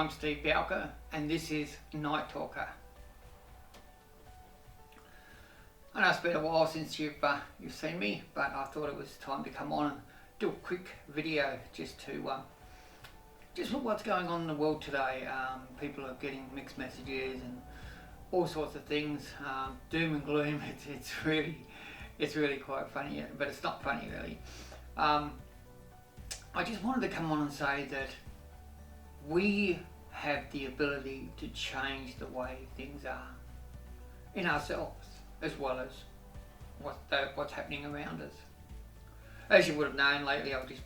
I'm Steve Bowker and this is Night Talker. I know it's been a while since you've seen me, but I thought it was time to come on and do a quick video just for what's going on in the world today. People are getting mixed messages and all sorts of things, doom and gloom. It's really quite funny, but it's not funny really. I just wanted to come on and say that we have the ability to change the way things are in ourselves as well as what's happening around us. As you would have known lately, I've just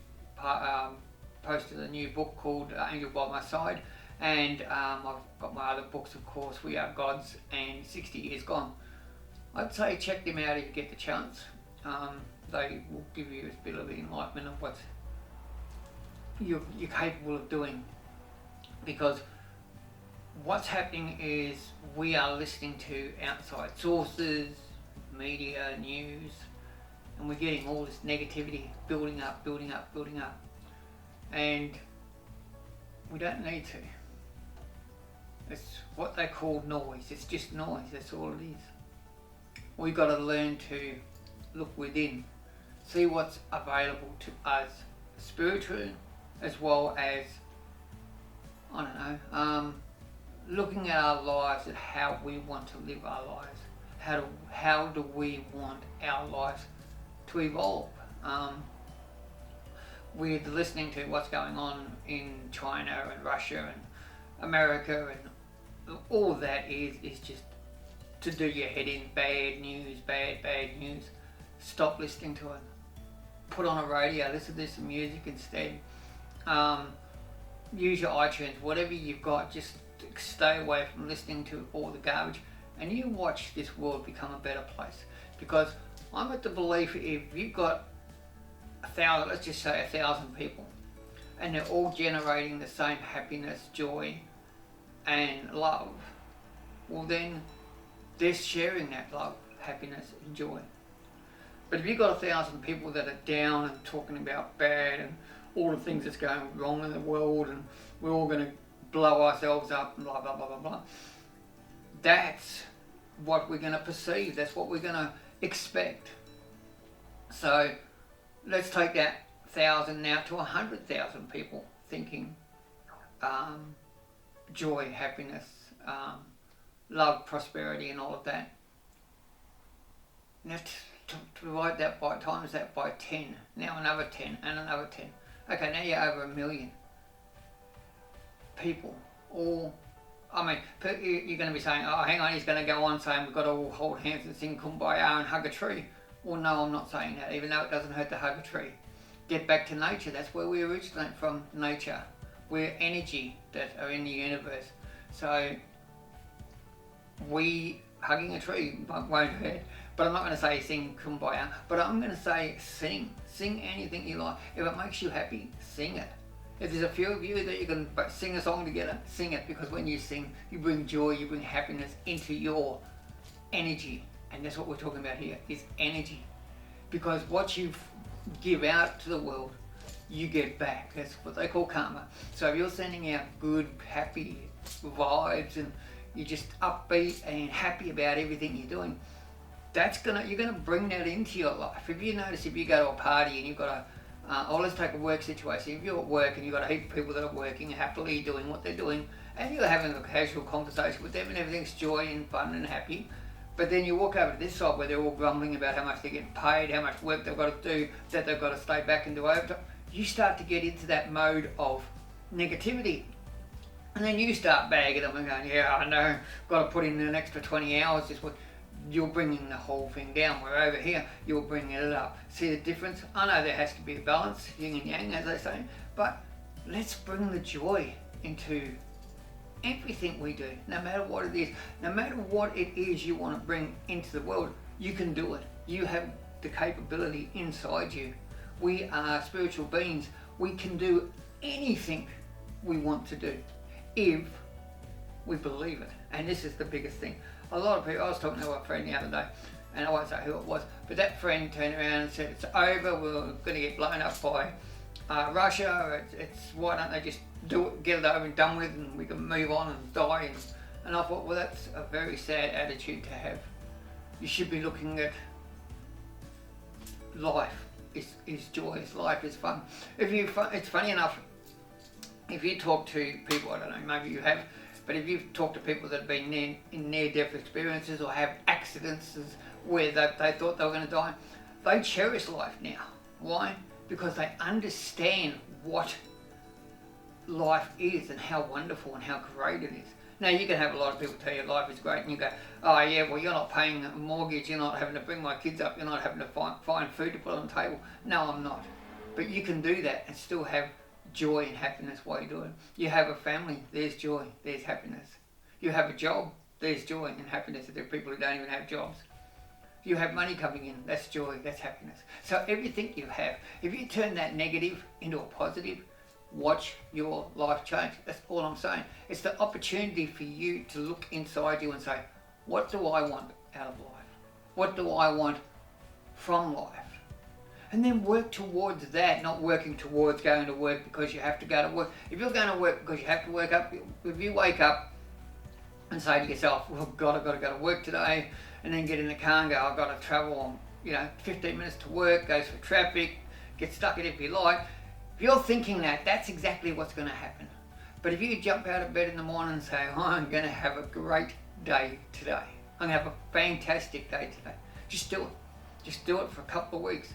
posted a new book called Angel by My Side, and I've got my other books, of course, We Are Gods and 60 Years Gone. I'd say check them out if you get the chance. They will give you a bit of the enlightenment of what you're capable of doing, because what's happening is we are listening to outside sources, media, news, and we're getting all this negativity building up, and we don't need to. It's what they call noise. It's just noise, that's all it is. We've got to learn to look within, see what's available to us spiritually, as well as, I don't know, looking at our lives and how we want to live our lives. How do we want our lives to evolve? We're listening to what's going on in China and Russia and America, and all that is just to do your head in. Bad news. Stop listening to it. Put on a radio, listen to some music instead. Use your iTunes, whatever you've got, just stay away from listening to all the garbage, and you watch this world become a better place. Because I'm at the belief, if you've got 1,000, let's just say 1,000 people, and they're all generating the same happiness, joy and love, well then they're sharing that love, happiness and joy. But if you've got 1,000 people that are down and talking about bad and all the things that's going wrong in the world, and we're all going to blow ourselves up and blah blah blah blah blah, that's what we're going to perceive, that's what we're going to expect. So let's take that 1,000 now to 100,000 people thinking joy, happiness, love, prosperity and all of that. Now to divide that by, times that by 10, now another 10 and another 10. Okay, now you're over 1 million people. All, I mean, you're going to be saying, oh hang on, he's going to go on saying we've got to all hold hands and sing Kumbaya and hug a tree. Well no, I'm not saying that, even though it doesn't hurt to hug a tree. Get back to nature, that's where we originate from, nature. We're energy that are in the universe. So hugging a tree won't hurt. But I'm not going to say sing Kumbaya, but I'm going to say sing anything you like. If it makes you happy, sing it. If there's a few of you that you can sing a song together, sing it, because when you sing, you bring joy, you bring happiness into your energy. And that's what we're talking about here, is energy. Because what you give out to the world, you get back. That's what they call karma. So if you're sending out good, happy vibes and you're just upbeat and happy about everything you're doing, you're gonna bring that into your life. If you notice, if you go to a party and you've got let's take a work situation. If you're at work and you've got a heap of people that are working happily doing what they're doing, and you're having a casual conversation with them and everything's joy and fun and happy, but then you walk over to this side where they're all grumbling about how much they're getting paid, how much work they've got to do, that they've got to stay back and do overtime, you start to get into that mode of negativity. And then you start bagging them and going, yeah, I know, got to put in an extra 20 hours this week. You're bringing the whole thing down. Where over here, you're bringing it up. See the difference? I know there has to be a balance, yin and yang, as they say, but let's bring the joy into everything we do, no matter what it is. No matter what it is you want to bring into the world, you can do it. You have the capability inside you. We are spiritual beings. We can do anything we want to do if we believe it. And this is the biggest thing. A lot of people, I was talking to a friend the other day, and I won't say who it was, but that friend turned around and said, it's over, we're going to get blown up by Russia. It's why don't they just do it, get it over and done with, and we can move on and die. And I thought, well, that's a very sad attitude to have. You should be looking at life is joyous, life is fun. It's funny enough, if you talk to people, I don't know, maybe you have, but if you've talked to people that have been in near-death experiences or have accidents where they thought they were going to die, they cherish life now. Why? Because they understand what life is and how wonderful and how great it is. Now, you can have a lot of people tell you life is great, and you go, oh yeah, well, you're not paying a mortgage, you're not having to bring my kids up, you're not having to find food to put on the table. No, I'm not. But you can do that and still have joy and happiness while you do it. You have a family, there's joy, there's happiness. You have a job, there's joy and happiness. There are people who don't even have jobs. You have money coming in, that's joy, that's happiness. So everything you have, if you turn that negative into a positive, watch your life change. That's all I'm saying. It's the opportunity for you to look inside you and say, what do I want out of life? What do I want from life? And then work towards that, not working towards going to work because you have to go to work. If you're going to work because you have to wake up, if you wake up and say to yourself, well, God, I've got to go to work today, and then get in the car and go, I've got to travel 15 minutes to work, goes for traffic, get stuck in it if you like. If you're thinking that, that's exactly what's going to happen. But if you jump out of bed in the morning and say, oh, I'm going to have a great day today, I'm going to have a fantastic day today, just do it. Just do it for a couple of weeks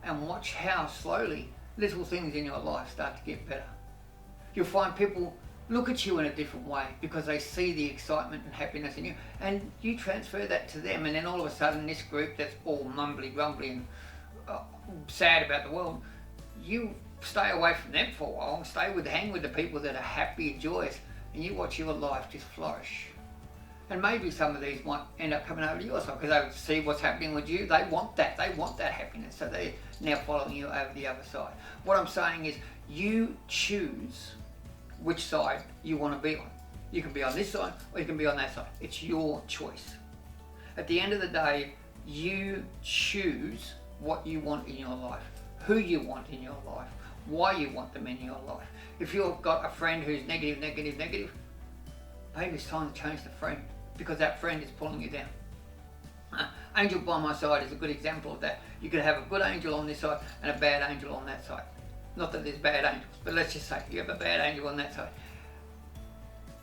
and watch how slowly little things in your life start to get better. You'll find people look at you in a different way because they see the excitement and happiness in you, and you transfer that to them, and then all of a sudden this group that's all mumbly grumbly and sad about the world, you stay away from them for a while, hang with the people that are happy and joyous, and you watch your life just flourish. And maybe some of these might end up coming over to your side because they see what's happening with you. They want that happiness, so they're now following you over the other side. What I'm saying is, you choose which side you want to be on. You can be on this side or you can be on that side. It's your choice. At the end of the day, you choose what you want in your life, who you want in your life, why you want them in your life. If you've got a friend who's negative, maybe it's time to change the friend because that friend is pulling you down. Angel by my side is a good example of that. You could have a good angel on this side and a bad angel on that side. Not that there's bad angels, but let's just say you have a bad angel on that side.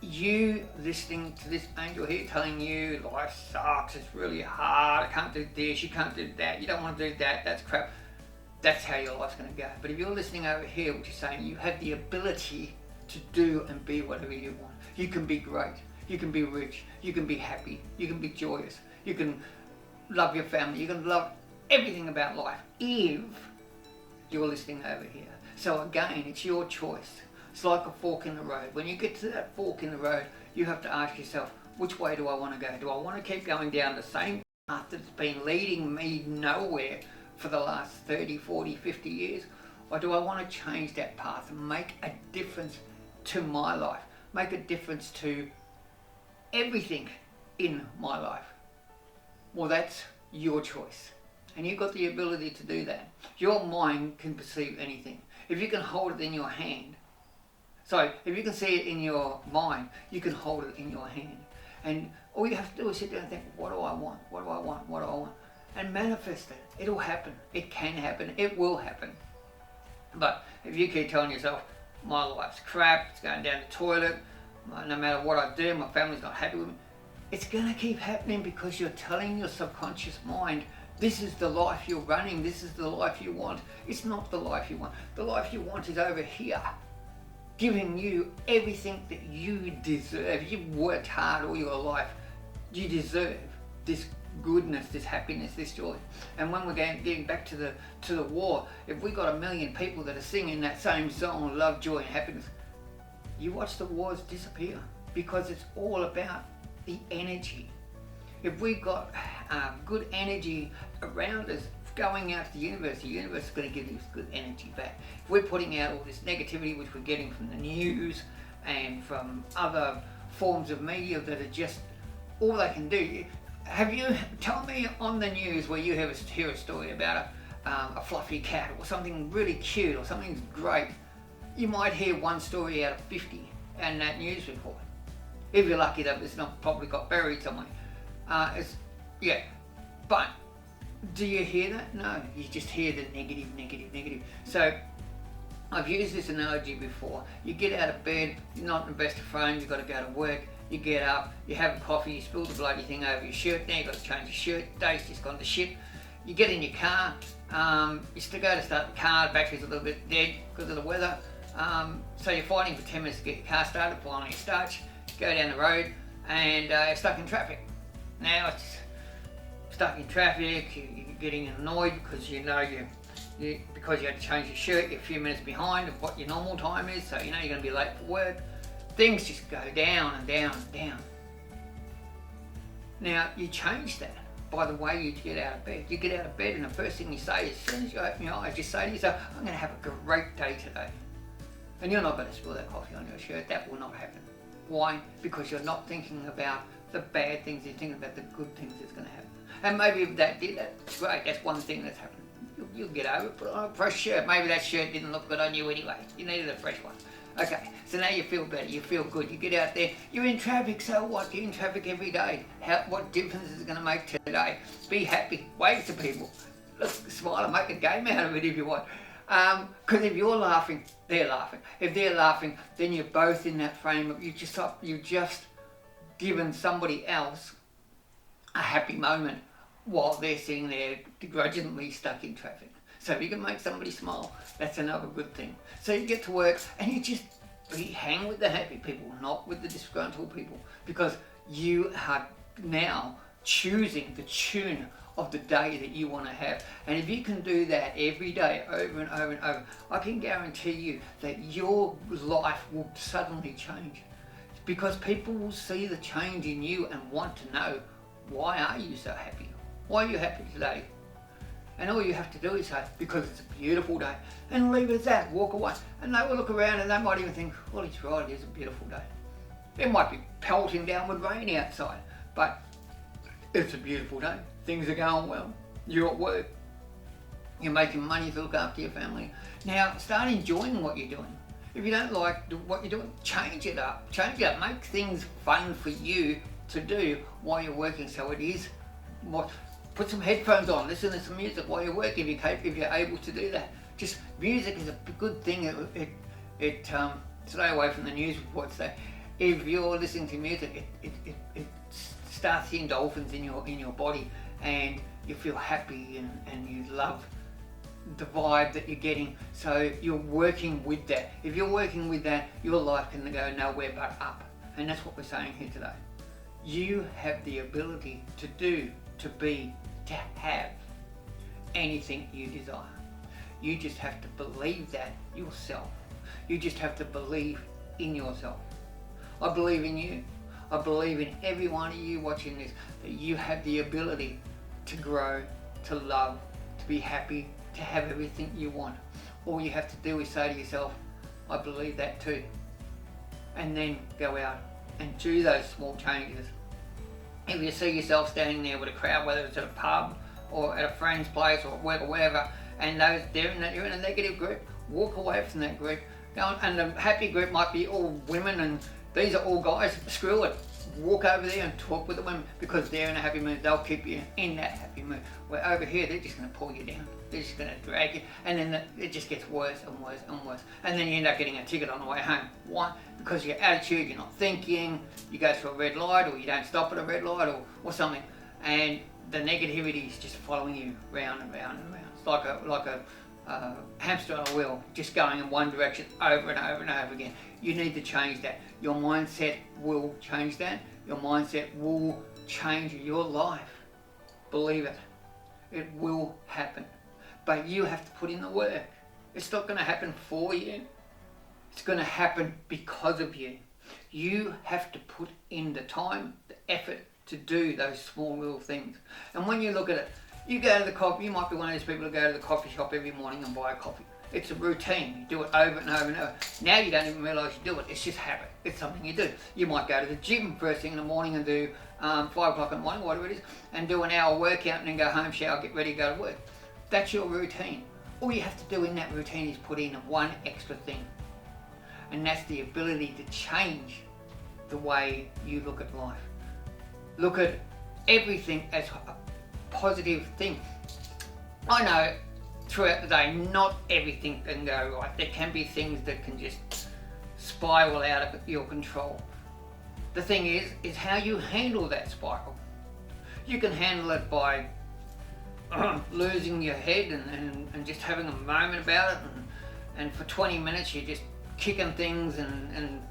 You listening to this angel here telling you life sucks, it's really hard, I can't do this, you can't do that, you don't want to do that, that's crap. That's how your life's going to go. But if you're listening over here, which is saying you have the ability to do and be whatever you want. You can be great, you can be rich, you can be happy, you can be joyous, you can love your family, you can love everything about life if you're listening over here. So again, it's your choice. It's like a fork in the road. When you get to that fork in the road, you have to ask yourself, which way do I want to go? Do I want to keep going down the same path that's been leading me nowhere for the last 30, 40, 50 years? Or do I want to change that path and make a difference to my life? Make a difference to everything in my life? Well, that's your choice. And you've got the ability to do that. Your mind can perceive anything. If you can hold it in your hand, if you can see it in your mind, you can hold it in your hand. And all you have to do is sit down and think, what do I want? What do I want? What do I want? And manifest it. It'll happen. It can happen. It will happen. But if you keep telling yourself, my life's crap, it's going down the toilet, no matter what I do, my family's not happy with me, it's going to keep happening because you're telling your subconscious mind, this is the life you're running, this is the life you want. It's not the life you want. The life you want is over here, giving you everything that you deserve. You've worked hard all your life. You deserve this goodness, this happiness, this joy. And when we're getting back to the war, if we got 1 million people that are singing that same song, love, joy and happiness, you watch the wars disappear because it's all about the energy. If we got good energy around us going out to the universe is going to give us good energy back. If we're putting out all this negativity which we're getting from the news and from other forms of media that are just all they can do. Tell me on the news where you hear a story about a fluffy cat or something really cute or something great, you might hear one story out of 50 in that news report. If you're lucky that it's not probably got buried somewhere. Yeah, but do you hear that? No, you just hear the negative, negative, negative. So I've used this analogy before. You get out of bed, you're not in the best of frames, you've got to go to work, you get up, you have a coffee, you spill the bloody thing over your shirt, now you've got to change your shirt, day's just gone to shit. You get in your car, you still go to start the car, the battery's a little bit dead because of the weather, so you're fighting for 10 minutes to get your car started, finally it starts, go down the road, and you're stuck in traffic. Now it's stuck in traffic, you're getting annoyed because you know because you had to change your shirt, you're a few minutes behind of what your normal time is, so you know you're going to be late for work. Things just go down and down and down. Now you change that by the way you get out of bed. You get out of bed and the first thing you say as soon as you open your eyes, just say to yourself, I'm going to have a great day today. And you're not going to spill that coffee on your shirt. That will not happen. Why? Because you're not thinking about the bad things, you're thinking about the good things that's going to happen. And maybe if that did, that's great, that's one thing that's happened. You'll get over it, put on a fresh shirt. Maybe that shirt didn't look good on you anyway. You needed a fresh one. Okay, so now you feel better, you feel good, you get out there, you're in traffic, so what? You're in traffic every day. What difference is it going to make today? Be happy, wave to people, look, smile and make a game out of it if you want. Because if you're laughing, they're laughing. If they're laughing, then you're both in that frame of, you just given somebody else a happy moment while they're sitting there begrudgingly stuck in traffic. So if you can make somebody smile, that's another good thing. So you get to work and you just hang with the happy people, not with the disgruntled people, because you are now choosing the tune of the day that you want to have. And if you can do that every day, over and over and over, I can guarantee you that your life will suddenly change. Because people will see the change in you and want to know, why are you so happy? Why are you happy today? And all you have to do is say, because it's a beautiful day, and leave it at that, walk away. And they will look around and they might even think, well, he's right, it is a beautiful day. It might be pelting down with rain outside, but it's a beautiful day. Things are going well. You're at work. You're making money to look after your family. Now, start enjoying what you're doing. If you don't like what you're doing, change it up. Change it up. Make things fun for you to do while you're working, so it is more. Put some headphones on, listen to some music while you're working if you're able to do that. Just music is a good thing. Stay away from the news reports though. If you're listening to music, it starts the endorphins in your body, and you feel happy and you love the vibe that you're getting. So you're working with that. If you're working with that, your life can go nowhere but up. And that's what we're saying here today. You have the ability to do, to be, to have anything you desire. You just have to believe that yourself. You just have to believe in yourself. I believe in you. I believe in every one of you watching this, that you have the ability to grow, to love, to be happy, to have everything you want. All you have to do is say to yourself, I believe that too. And then go out and do those small changes. If you see yourself standing there with a crowd, whether it's at a pub or at a friend's place or at work or wherever, and you're in a negative group, walk away from that group. And the happy group might be all women, and these are all guys. Screw it. Walk over there and talk with the women, because they're in a happy mood. They'll keep you in that happy mood. Where over here, they're just going to pull you down. They're just going to drag you, and then it just gets worse and worse and worse. And then you end up getting a ticket on the way home. Why? Because your attitude, you're not thinking, you go through a red light, or you don't stop at a red light, or something, and the negativity is just following you round and round and round. It's like a hamster on a wheel, just going in one direction over and over and over again. You need to change that. Your mindset will change that. Your mindset will change your life. Believe it. It will happen. But you have to put in the work. It's not going to happen for you. It's going to happen because of you. You have to put in the time, the effort to do those small little things. And when you look at it, you go to the coffee, you might be one of those people who go to the coffee shop every morning and buy a coffee. It's a routine. You do it over and over and over. Now you don't even realise you do it. It's just habit. It's something you do. You might go to the gym first thing in the morning and do 5 o'clock in the morning, whatever it is, and do an hour workout and then go home, shower, get ready, go to work. That's your routine. All you have to do in that routine is put in one extra thing. And that's the ability to change the way you look at life. Look at everything as a positive thing. I know throughout the day, not everything can go right. There can be things that can just spiral out of your control. The thing is how you handle that spiral. You can handle it by losing your head and just having a moment about it, and for 20 minutes you're just kicking things and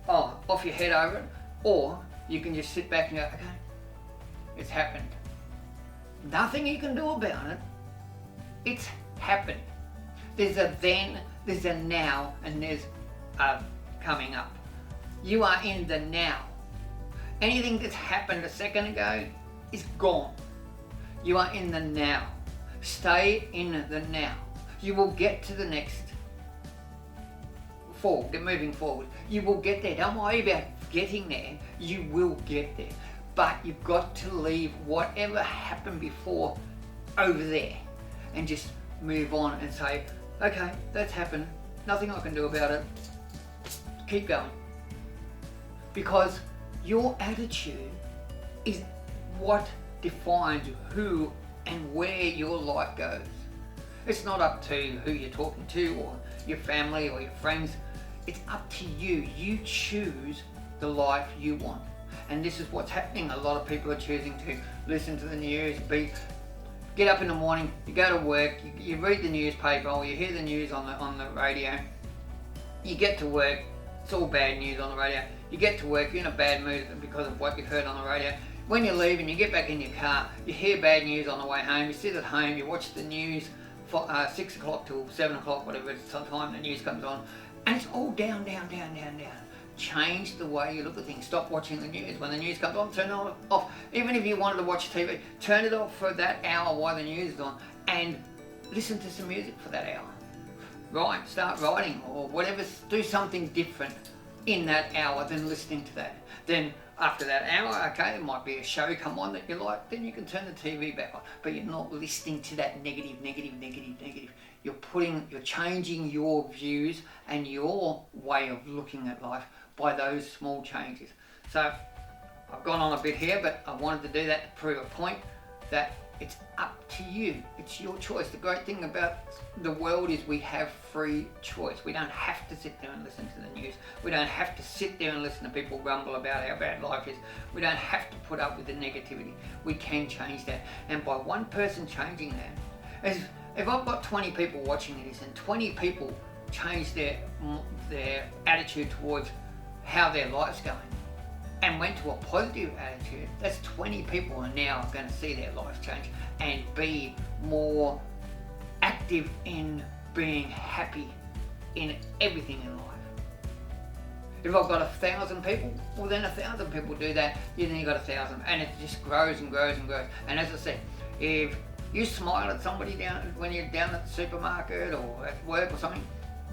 off your head over it. Or you can just sit back and go, okay, it's happened. Nothing you can do about it. It's happened. There's a then, there's a now, and there's a coming up. You are in the now. Anything that's happened a second ago is gone. You are in the now. Stay in the now. You will get to the next moving forward. You will get there. Don't worry about getting there. You will get there. But you've got to leave whatever happened before over there and just move on and say, okay, that's happened. Nothing I can do about it. Keep going. Because your attitude is what defines who and where your life goes. It's not up to who you're talking to or your family or your friends. It's up to you. You choose the life you want. And this is what's happening. A lot of people are choosing to listen to the news, get up in the morning, you go to work, you read the newspaper or you hear the news on the radio. You get to work, it's all bad news on the radio. You get to work, you're in a bad mood because of what you've heard on the radio. When you're leaving, you get back in your car, you hear bad news on the way home, you sit at home, you watch the news for 6 o'clock till 7 o'clock, whatever it's the time the news comes on, and it's all down. Change the way you look at things. Stop watching the news. When the news comes on, turn it off. Even if you wanted to watch TV, turn it off for that hour while the news is on and listen to some music for that hour. Start writing or whatever. Do something different in that hour than listening to that. Then after that hour, okay, there might be a show come on that you like, then you can turn the TV back on. But you're not listening to that negative. You're changing your views and your way of looking at life by those small changes. So I've gone on a bit here, but I wanted to do that to prove a point that it's up to you. It's your choice. The great thing about the world is we have free choice. We don't have to sit there and listen to the news. We don't have to sit there and listen to people grumble about how bad life is. We don't have to put up with the negativity. We can change that. And by one person changing that, if I've got 20 people watching this and 20 people change their attitude towards how their life's going and went to a positive attitude, that's 20 people are now going to see their life change and be more active in being happy in everything in life. If I've got 1,000 people, well then 1,000 people do that, then you've got 1,000, and it just grows and grows. And as I said, if you smile at somebody when you're down at the supermarket or at work or something,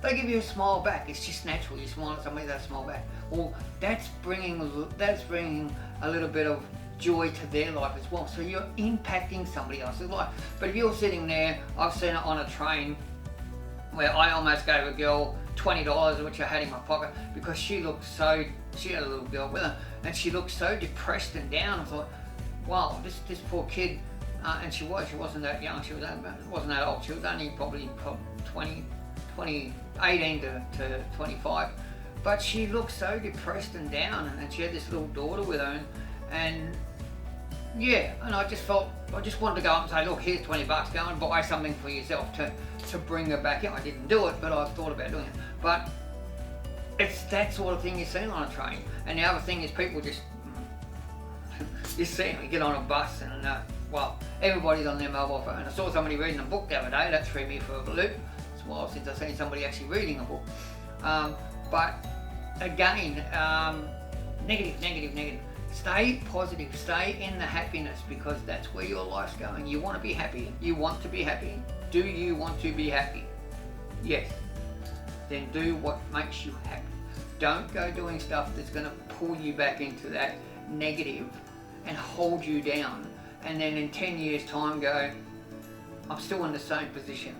they give you a smile back. It's just natural. You smile at somebody, they smile back. Well, that's bringing a little bit of joy to their life as well. So you're impacting somebody else's life. But if you're sitting there, I've seen it on a train where I almost gave a girl $20, which I had in my pocket, because she had a little girl with her, and she looked so depressed and down. I thought, wow, this poor kid. And she wasn't that young, wasn't that old, she was only probably 18 to 25, but she looked so depressed and down, and she had this little daughter with her, and I just wanted to go up and say, look, here's $20, go and buy something for yourself to bring her back in. I didn't do it, but I thought about doing it. But it's that sort of thing you see on a train. And the other thing is people just, you see them, you get on a bus and everybody's on their mobile phone. I saw somebody reading a book the other day, that threw me for a loop. It's a while since I've seen somebody actually reading a book. But again, negative. Stay positive, stay in the happiness, because that's where your life's going. You want to be happy. You want to be happy. Do you want to be happy? Yes. Then do what makes you happy. Don't go doing stuff that's going to pull you back into that negative and hold you down. And then in 10 years' time go, I'm still in the same position.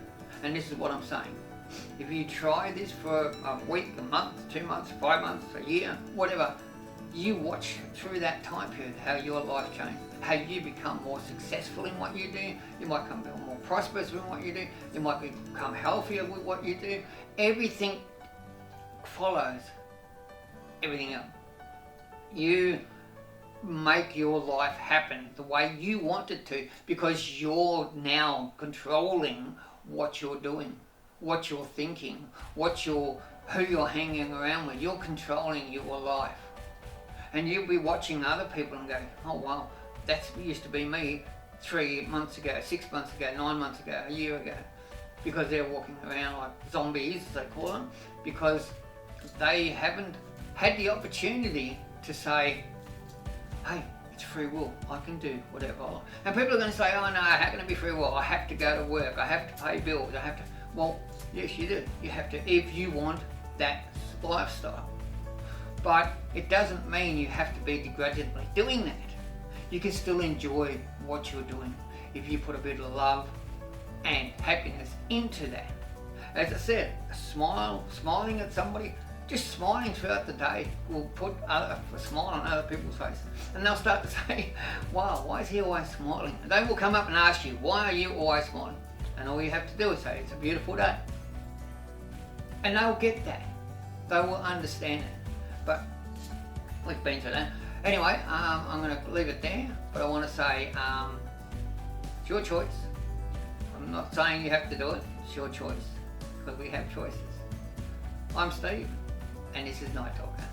And this is what I'm saying. If you try this for a week, a month, 2 months, 5 months, a year, whatever, you watch through that time period how your life changes, how you become more successful in what you do. You might become more prosperous in what you do. You might become healthier with what you do. Everything follows everything else. You make your life happen the way you want it to, because you're now controlling what you're doing, what you're thinking, who you're hanging around with. You're controlling your life. And you'll be watching other people and go, oh wow, that used to be me 3 months ago, 6 months ago, 9 months ago, a year ago. Because they're walking around like zombies, as they call them, because they haven't had the opportunity to say, hey, it's free will, I can do whatever I like. And people are going to say, oh no, how can it be free will? I have to go to work, I have to pay bills, I have to. Well, yes you do. You have to if you want that lifestyle. But it doesn't mean you have to be begrudgingly doing that. You can still enjoy what you're doing if you put a bit of love and happiness into that. As I said, smiling at somebody, just smiling throughout the day will put a smile on other people's faces. And they'll start to say, wow, why is he always smiling? And they will come up and ask you, why are you always smiling? And all you have to do is say, it's a beautiful day. And they'll get that. They will understand it. But we've been through that. Anyway, I'm going to leave it there. But I want to say, it's your choice. I'm not saying you have to do it. It's your choice. Because we have choices. I'm Steve. And this is Night Talker.